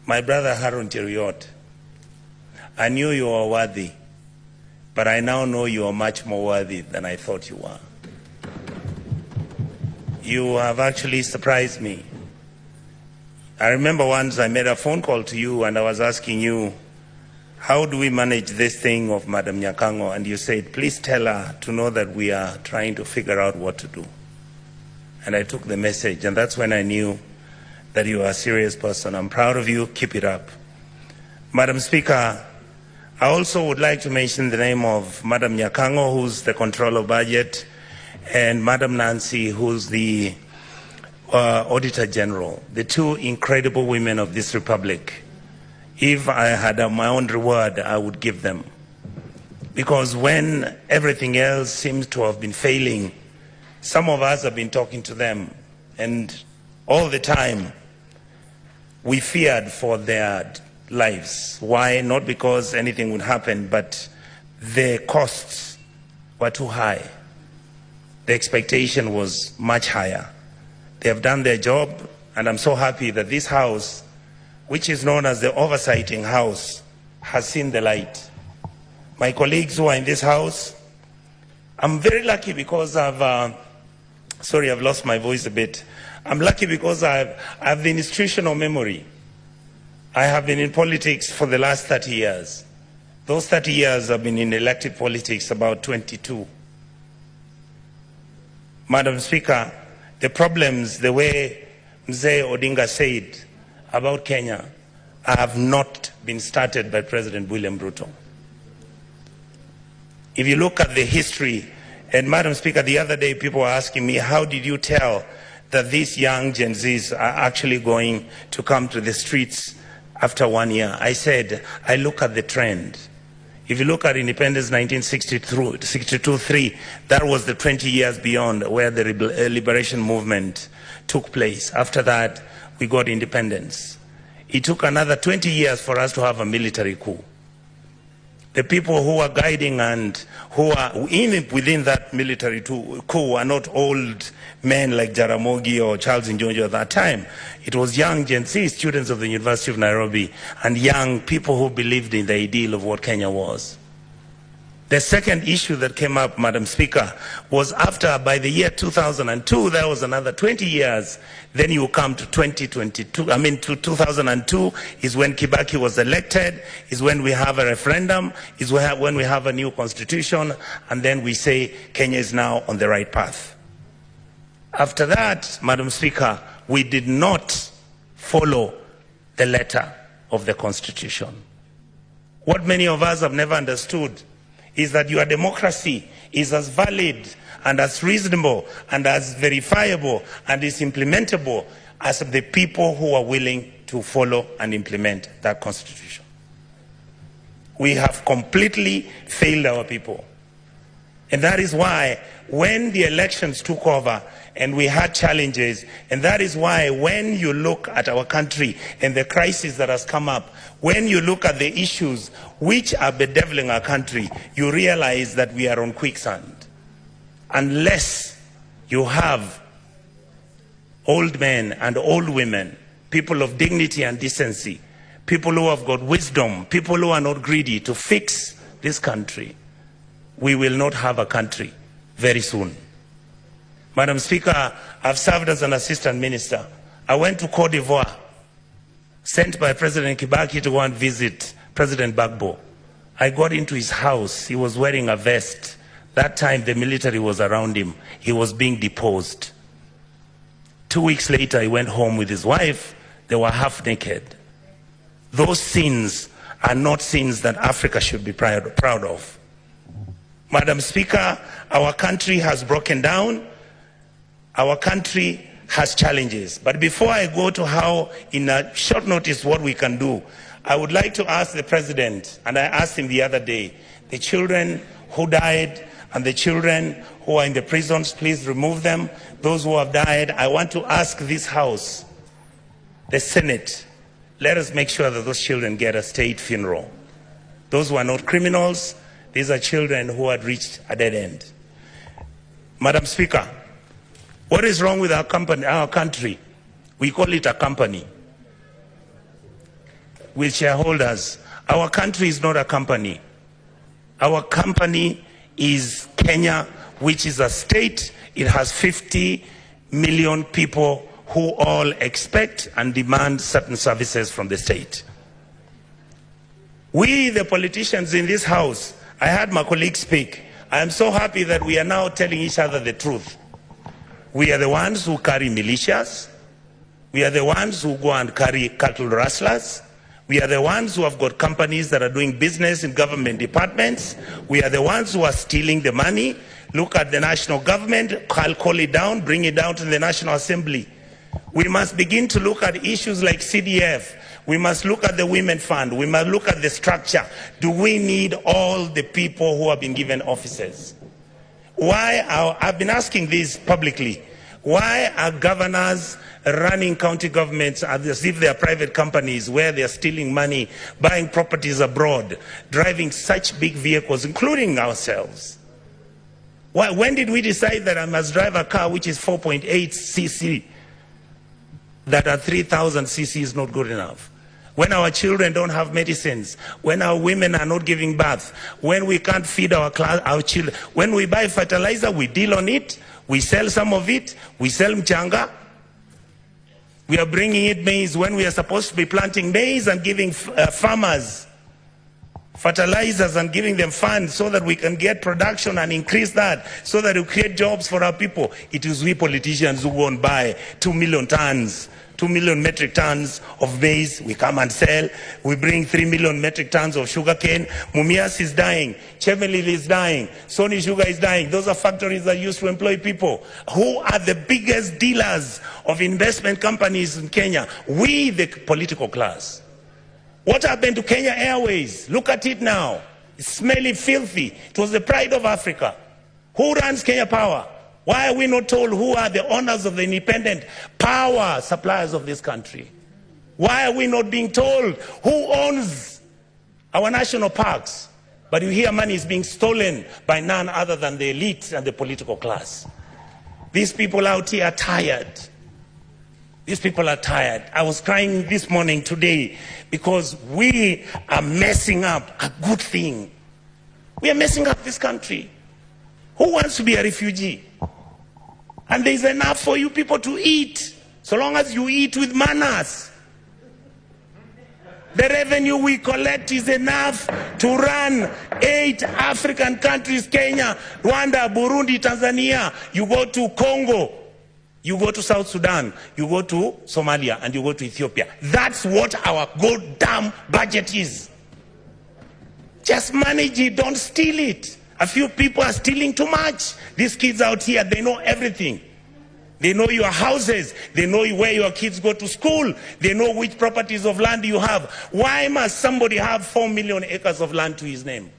My brother Harun Cheruyot, I knew you were worthy, but I now know you are much more worthy than I thought you were. You have actually surprised me. I remember once I made a phone call to you and I was asking you, how do we manage this thing of Madam Nyakango? And you said, please tell her to know that we are trying to figure out what to do. And I took the message, and that's when I knew that you are a serious person. I'm proud of you. Keep it up. Madam Speaker, I also would like to mention the name of Madam Nyakango, who's the Controller of Budget, and Madam Nancy, who's the Auditor General, the two incredible women of this republic. If I had my own reward, I would give them. Because when everything else seems to have been failing, some of us have been talking to them, and all the time we feared for their lives. Why? Not because anything would happen, but the costs were too high. The expectation was much higher. They have done their job, and I'm so happy that this House, which is known as the Oversighting House, has seen the light. My colleagues who are in this House, I'm very lucky because I've lost my voice a bit. I'm lucky because I have the institutional memory. I have been in politics for the last 30 years. Those 30 years I've been in elected politics, about 22. Madam Speaker, the problems, the way Mzee Odinga said about Kenya, have not been started by President William Ruto. If you look at the history, and Madam Speaker, the other day people were asking me, how did you tell that these young Genzs are actually going to come to the streets after 1 year? I said, I look at the trend. If you look at independence 1962-3, that was the 20 years beyond where the liberation movement took place. After that, we got independence. It took another 20 years for us to have a military coup. The people who are guiding and who are even within that military coup are not old men like Jaramogi or Charles Njonjo at that time. It was young Genzs, students of the University of Nairobi, and young people who believed in the ideal of what Kenya was. The second issue that came up, Madam Speaker, was after, by the year 2002, there was another 20 years. Then you come to 2002 is when Kibaki was elected, is when we have a referendum, is when we have a new constitution, and then we say Kenya is now on the right path. After that, Madam Speaker, we did not follow the letter of the constitution. What many of us have never understood is that your democracy is as valid and as reasonable and as verifiable and is implementable as the people who are willing to follow and implement that constitution. We have completely failed our people. And that is why when the elections took over and we had challenges, and that is why when you look at our country and the crisis that has come up, when you look at the issues which are bedeviling our country, you realize that we are on quicksand. Unless you have old men and old women, people of dignity and decency, people who have got wisdom, people who are not greedy to fix this country, we will not have a country very soon. Madam Speaker, I've served as an assistant minister. I went to Cote d'Ivoire, sent by President Kibaki to go and visit President Gbagbo. I got into his house. He was wearing a vest. That time the military was around him. He was being deposed. 2 weeks later, he went home with his wife. They were half naked. Those sins are not sins that Africa should be proud of. Madam Speaker, our country has broken down. Our country has challenges. But before I go to how, in a short notice, what we can do, I would like to ask the President, and I asked him the other day, the children who died and the children who are in the prisons, please remove them. Those who have died, I want to ask this House, the Senate, let us make sure that those children get a state funeral. Those who are not criminals, these are children who had reached a dead end. Madam Speaker, what is wrong with our country? We call it a company. with shareholders. Our country is not a company. Our company is Kenya, which is a state. It has 50 million people who all expect and demand certain services from the state. We, the politicians in this house, I heard my colleague speak. I am so happy that we are now telling each other the truth. We are the ones who carry militias. We are the ones who go and carry cattle rustlers. We are the ones who have got companies that are doing business in government departments. We are the ones who are stealing the money. Look at the national government, I'll call it down, bring it down to the National Assembly. We must begin to look at issues like CDF. We must look at the Women Fund. We must look at the structure. Do we need all the people who have been given offices? I've been asking this publicly. Why are governors running county governments as if they are private companies where they are stealing money, buying properties abroad, driving such big vehicles, including ourselves? When did we decide that I must drive a car which is 4.8 cc, that at 3,000 cc is not good enough? When our children don't have medicines, when our women are not giving birth, when we can't feed our children, when we buy fertilizer, we deal on it, we sell some of it, we sell mchanga. We are bringing in maize when we are supposed to be planting maize and giving farmers fertilizers and giving them funds so that we can get production and increase that, so that we create jobs for our people. It is we politicians who go and buy 2 million metric tons of maize. We come and sell. We bring 3 million metric tons of sugarcane. Mumias is dying. Chemelil is dying. Sony Sugar is dying. Those are factories that used to employ people. Who are the biggest dealers of investment companies in Kenya? We, the political class. What happened to Kenya Airways? Look at it now. It's smelly, filthy. It was the pride of Africa. Who runs Kenya Power? Why are we not told who are the owners of the independent power suppliers of this country? Why are we not being told who owns our national parks? But you hear money is being stolen by none other than the elite and the political class. These people out here are tired. These people are tired. I was crying this morning today because we are messing up a good thing. We are messing up this country. Who wants to be a refugee? And there's enough for you people to eat, so long as you eat with manners. The revenue we collect is enough to run 8 African countries: Kenya, Rwanda, Burundi, Tanzania. You go to Congo, you go to South Sudan, you go to Somalia, and you go to Ethiopia. That's what our goddamn budget is. Just manage it, don't steal it. A few people are stealing too much. These kids out here, they know everything. They know your houses. They know where your kids go to school. They know which properties of land you have. Why must somebody have 4 million acres of land to his name?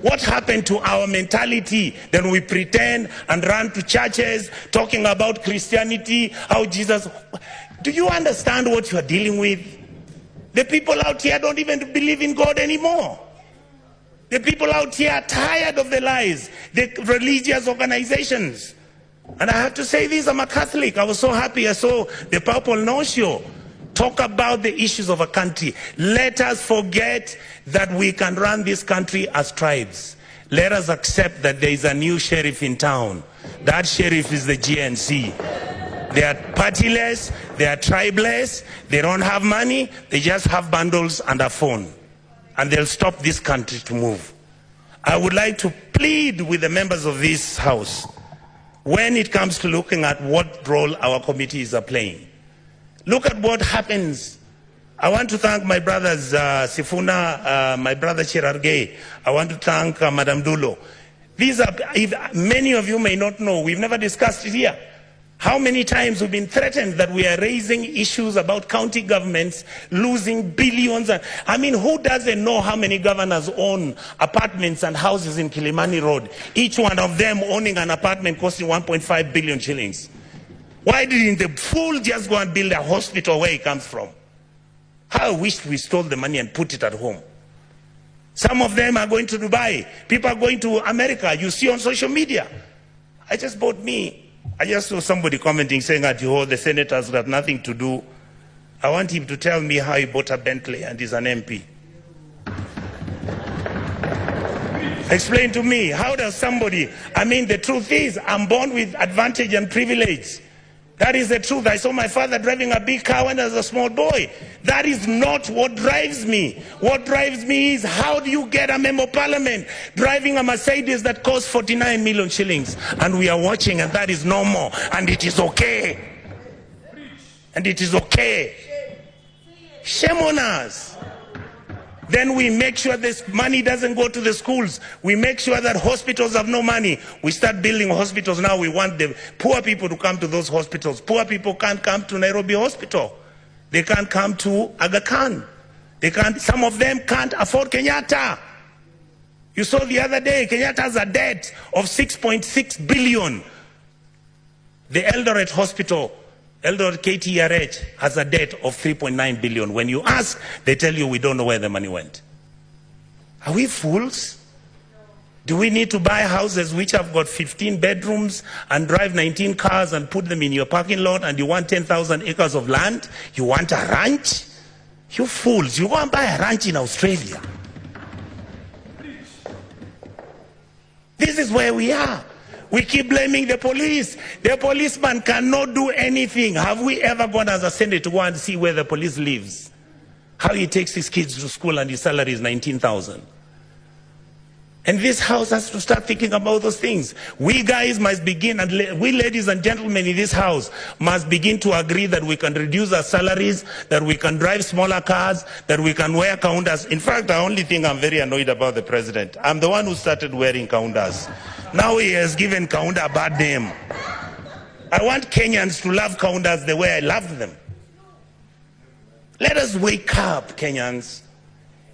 What happened to our mentality? Then we pretend and run to churches talking about Christianity, how Jesus... Do you understand what you are dealing with? The people out here don't even believe in God anymore. The people out here are tired of the lies, the religious organizations. And I have to say this, I'm a Catholic. I was so happy I saw the Purple No-Show talk about the issues of a country. Let us forget that we can run this country as tribes. Let us accept that there is a new sheriff in town. That sheriff is the GNC. They are partyless, they are tribeless, they don't have money, they just have bundles and a phone. And they'll stop this country to move. I would like to plead with the members of this house, when it comes to looking at what role our committees are playing. Look at what happens. I want to thank my brothers Sifuna, my brother Chirargei. I want to thank Madam Dulo. These are, many of you may not know, we've never discussed it here. How many times we've been threatened that we are raising issues about county governments losing billions. I mean, who doesn't know how many governors own apartments and houses in Kilimani Road? Each one of them owning an apartment costing 1.5 billion shillings. Why didn't the fool just go and build a hospital where he comes from? How I wish we stole the money and put it at home. Some of them are going to Dubai. People are going to America. You see on social media. I just saw somebody commenting saying that the senators got nothing to do. I want him to tell me how he bought a Bentley and is an MP. Explain to me, how does somebody, I mean, the truth is, I'm born with advantage and privilege. That is the truth. I saw my father driving a big car when I was a small boy. That is not what drives me. What drives me is, how do you get a member of parliament driving a Mercedes that costs 49 million shillings? And we are watching, and that is normal. And it is okay. And it is okay. Shame on us. Then we make sure this money doesn't go to the schools. We make sure that hospitals have no money. We start building hospitals now. We want the poor people to come to those hospitals. Poor people can't come to Nairobi Hospital. They can't come to Aga Khan. They can't, some of them can't afford Kenyatta. You saw the other day, Kenyatta has a debt of 6.6 billion. The Eldoret Hospital, Eldoret KTRH, has a debt of 3.9 billion. When you ask, they tell you we don't know where the money went. Are we fools? Do we need to buy houses which have got 15 bedrooms and drive 19 cars and put them in your parking lot, and you want 10,000 acres of land? You want a ranch? You fools, you go and buy a ranch in Australia. This is where we are. We keep blaming the police. The policeman cannot do anything. Have we ever gone as a Senate to go and see where the police lives? How he takes his kids to school and his salary is 19,000. And this house has to start thinking about those things. We guys must begin, and we ladies and gentlemen in this house must begin to agree that we can reduce our salaries, that we can drive smaller cars, that we can wear counters. In fact, the only thing I'm very annoyed about the president, I'm the one who started wearing counters. Now he has given Kaunda a bad name. I want Kenyans to love Kaundas the way I love them. Let us wake up, Kenyans.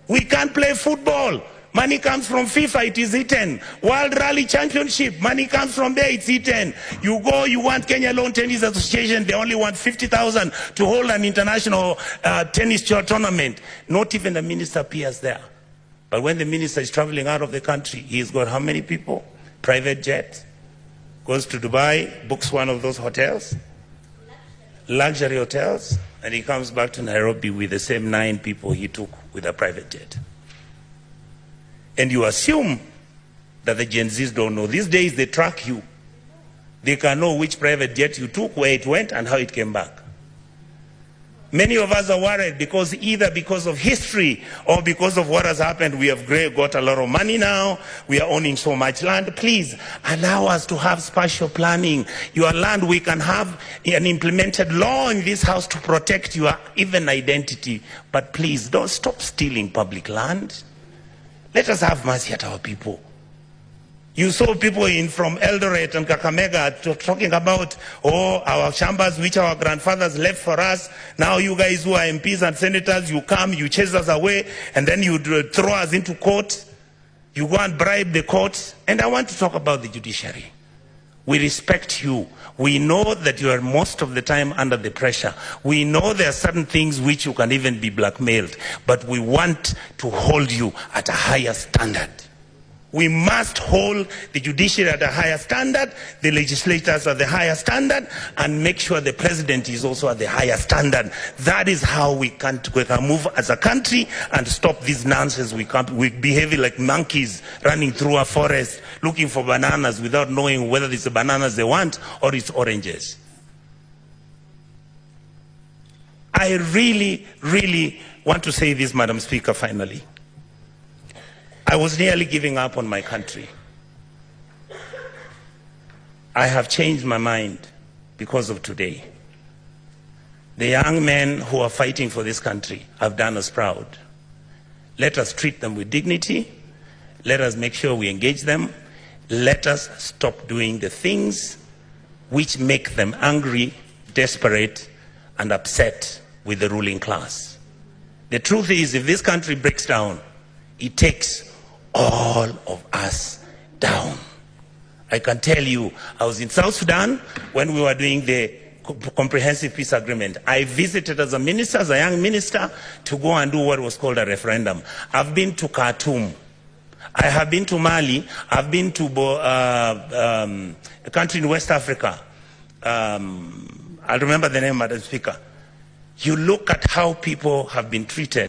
We can't play football. Money comes from FIFA, it is eaten. World Rally Championship, money comes from there, it's eaten. You go, you want Kenya Lawn Tennis Association, they only want 50,000 to hold an international tennis tournament. Not even the minister appears there. But when the minister is traveling out of the country, he's got how many people? Private jet, goes to Dubai, books one of those hotels, luxury hotels, and he comes back to Nairobi with the same 9 people he took with a private jet. And you assume that the Genzs don't know. These days they track you. They can know which private jet you took, where it went, and how it came back. Many of us are worried because either because of history or because of what has happened, we have got a lot of money now, we are owning so much land. Please allow us to have spatial planning. Your land, we can have an implemented law in this house to protect your even identity. But please don't stop stealing public land. Let us have mercy at our people. You saw people from Eldoret and Kakamega talking about, oh, our chambers which our grandfathers left for us. Now you guys who are MPs and senators, you come, you chase us away, and then you throw us into court. You go and bribe the court. And I want to talk about the judiciary. We respect you. We know that you are most of the time under the pressure. We know there are certain things which you can even be blackmailed. But we want to hold you at a higher standard. We must hold the judiciary at a higher standard, the legislators at the higher standard, and make sure the president is also at the higher standard. That is how we can move as a country and stop this nonsense. We behave like monkeys running through a forest looking for bananas without knowing whether it's the bananas they want or it's oranges. I really, really want to say this, Madam Speaker, finally. I was nearly giving up on my country. I have changed my mind because of today. The young men who are fighting for this country have done us proud. Let us treat them with dignity. Let us make sure we engage them. Let us stop doing the things which make them angry, desperate, and upset with the ruling class. The truth is, if this country breaks down, it takes all of us down. I can tell you, I was in South Sudan when we were doing the comprehensive peace agreement. I visited as a minister, as a young minister, to go and do what was called a referendum. I've been to Khartoum. I have been to Mali. I've been to a country in West Africa. I'll remember the name, Madam Speaker. you look at how people have been treated.